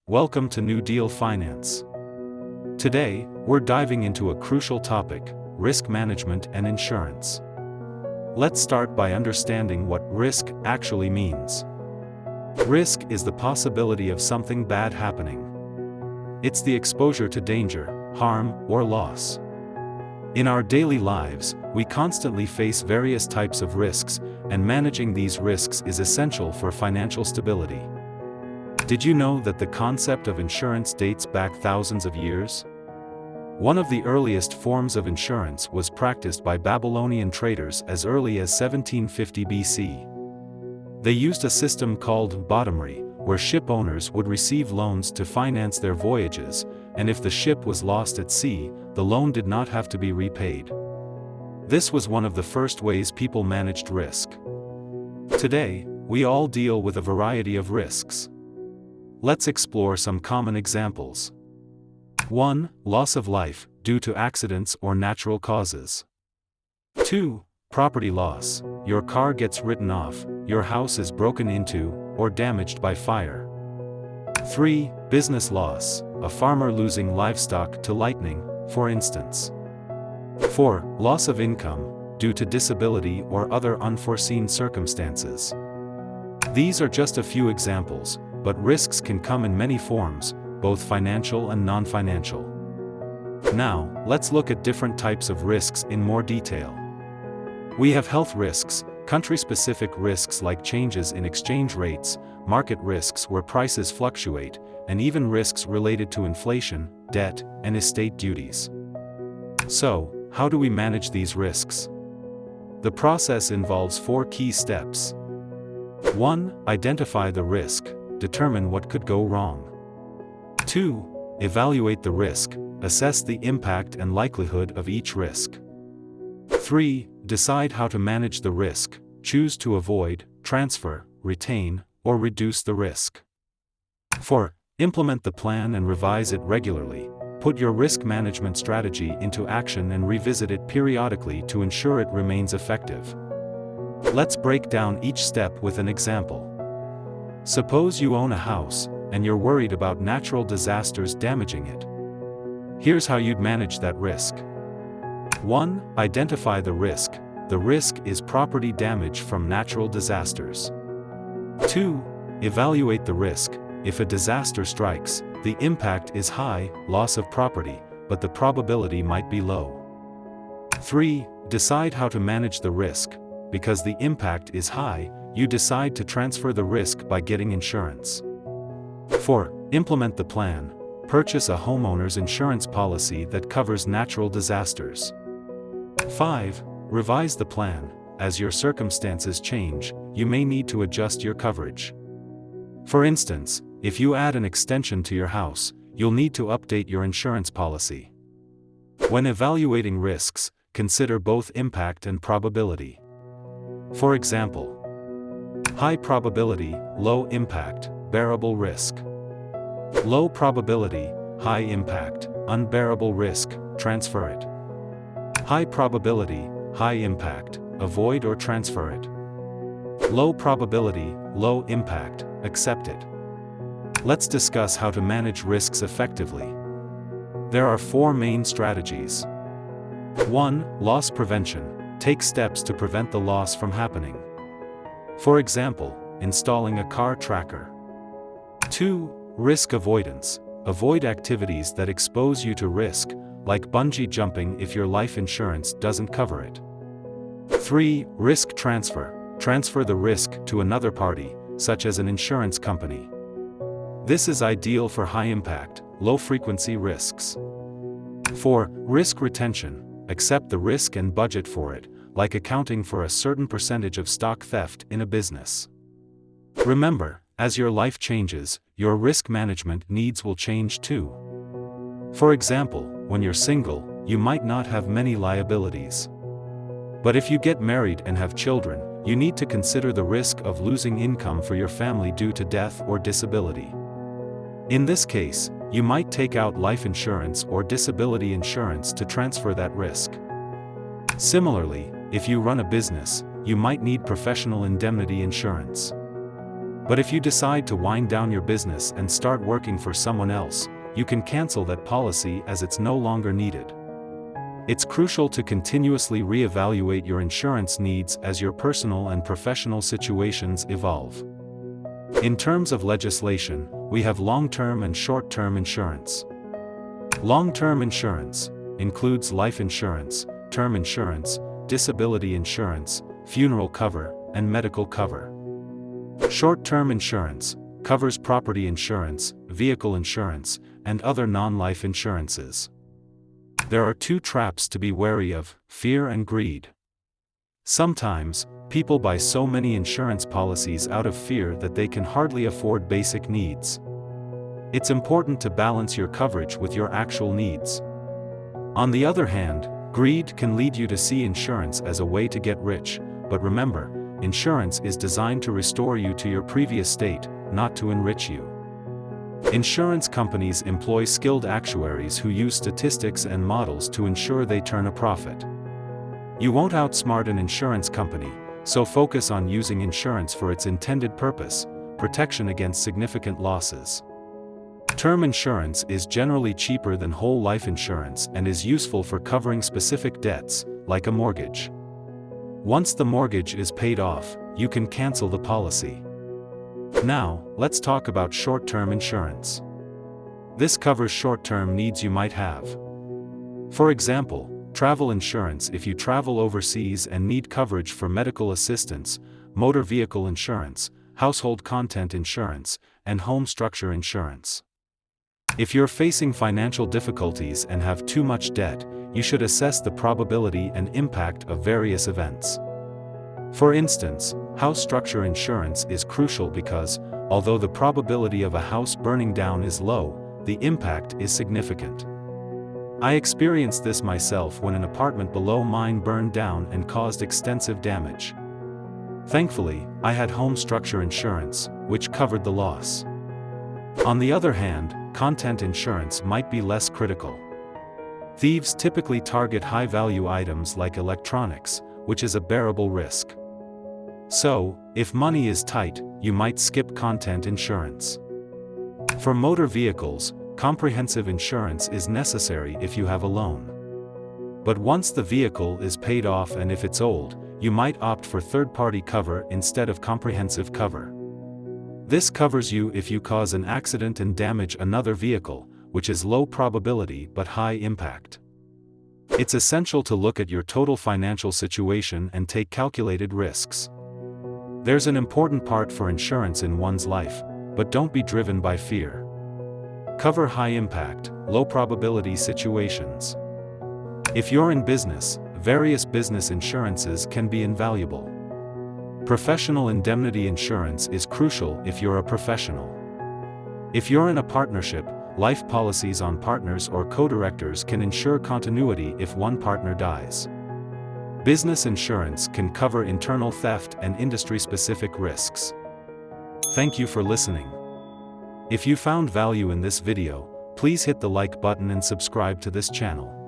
Welcome to New Deal Finance. Today, we're diving into a crucial topic: risk management and insurance. Let's start by understanding what risk actually means. Risk is the possibility of something bad happening. It's the exposure to danger, harm, or loss. In our daily lives, we constantly face various types of risks, and managing these risks is essential for financial stability. Did you know that the concept of insurance dates back thousands of years? One of the earliest forms of insurance was practiced by Babylonian traders as early as 1750 BC. They used a system called bottomry, where ship owners would receive loans to finance their voyages, and if the ship was lost at sea, the loan did not have to be repaid. This was one of the first ways people managed risk. Today, we all deal with a variety of risks. Let's explore some common examples. 1. Loss of life, due to accidents or natural causes. 2. Property loss. Your car gets written off, your house is broken into, or damaged by fire. 3. Business loss. A farmer losing livestock to lightning, for instance. 4. Loss of income, due to disability or other unforeseen circumstances. These are just a few examples, but risks can come in many forms, both financial and non-financial. Now, let's look at different types of risks in more detail. We have health risks, country-specific risks like changes in exchange rates, market risks where prices fluctuate, and even risks related to inflation, debt, and estate duties. So, how do we manage these risks? The process involves 4 key steps. 1. Identify the risk. Determine what could go wrong. 2. Evaluate the risk. Assess the impact and likelihood of each risk. 3. Decide how to manage the risk. Choose to avoid, transfer, retain, or reduce the risk. 4. Implement the plan and revise it regularly. Put your risk management strategy into action and revisit it periodically to ensure it remains effective. Let's break down each step with an example. Suppose you own a house, and you're worried about natural disasters damaging it. Here's how you'd manage that risk. 1. Identify the risk. The risk is property damage from natural disasters. 2. Evaluate the risk. If a disaster strikes, the impact is high, loss of property, but the probability might be low. 3. Decide how to manage the risk. Because the impact is high, you decide to transfer the risk by getting insurance. 4. Implement the plan. Purchase a homeowner's insurance policy that covers natural disasters. 5. Revise the plan. As your circumstances change, you may need to adjust your coverage. For instance, if you add an extension to your house, you'll need to update your insurance policy. When evaluating risks, consider both impact and probability. For example, high probability, low impact, bearable risk. Low probability, high impact, unbearable risk, transfer it. High probability, high impact, avoid or transfer it. Low probability, low impact, accept it. Let's discuss how to manage risks effectively. There are 4 main strategies. 1. Loss prevention. Take steps to prevent the loss from happening. For example, installing a car tracker. 2. Risk avoidance. Avoid activities that expose you to risk, like bungee jumping if your life insurance doesn't cover it. 3. Risk transfer. Transfer the risk to another party, such as an insurance company. This is ideal for high-impact, low-frequency risks. 4. Risk retention. Accept the risk and budget for it, like accounting for a certain percentage of stock theft in a business. Remember, as your life changes, your risk management needs will change too. For example, when you're single, you might not have many liabilities. But if you get married and have children, you need to consider the risk of losing income for your family due to death or disability. In this case, you might take out life insurance or disability insurance to transfer that risk. Similarly, if you run a business, you might need professional indemnity insurance. But if you decide to wind down your business and start working for someone else, you can cancel that policy as it's no longer needed. It's crucial to continuously reevaluate your insurance needs as your personal and professional situations evolve. In terms of legislation, we have long-term and short-term insurance. Long-term insurance includes life insurance, term insurance, disability insurance, funeral cover, and medical cover. Short-term insurance covers property insurance, vehicle insurance, and other non-life insurances. There are two traps to be wary of: fear and greed. Sometimes, people buy so many insurance policies out of fear that they can hardly afford basic needs. It's important to balance your coverage with your actual needs. On the other hand, greed can lead you to see insurance as a way to get rich, but remember, insurance is designed to restore you to your previous state, not to enrich you. Insurance companies employ skilled actuaries who use statistics and models to ensure they turn a profit. You won't outsmart an insurance company, so focus on using insurance for its intended purpose: protection against significant losses. Term insurance is generally cheaper than whole life insurance and is useful for covering specific debts, like a mortgage. Once the mortgage is paid off, you can cancel the policy. Now, let's talk about short-term insurance. This covers short-term needs you might have. For example, travel insurance if you travel overseas and need coverage for medical assistance, motor vehicle insurance, household content insurance, and home structure insurance. If you're facing financial difficulties and have too much debt, you should assess the probability and impact of various events. For instance, house structure insurance is crucial because, although the probability of a house burning down is low, the impact is significant. I experienced this myself when an apartment below mine burned down and caused extensive damage. Thankfully, I had home structure insurance, which covered the loss. On the other hand, content insurance might be less critical. Thieves typically target high-value items like electronics, which is a bearable risk. So, if money is tight, you might skip content insurance. For motor vehicles, comprehensive insurance is necessary if you have a loan. But once the vehicle is paid off and if it's old, you might opt for third-party cover instead of comprehensive cover. This covers you if you cause an accident and damage another vehicle, which is low probability but high impact. It's essential to look at your total financial situation and take calculated risks. There's an important part for insurance in one's life, but don't be driven by fear. Cover high-impact, low-probability situations. If you're in business, various business insurances can be invaluable. Professional indemnity insurance is crucial if you're a professional. If you're in a partnership, life policies on partners or co-directors can ensure continuity if one partner dies. Business insurance can cover internal theft and industry-specific risks. Thank you for listening. If you found value in this video, please hit the like button and subscribe to this channel.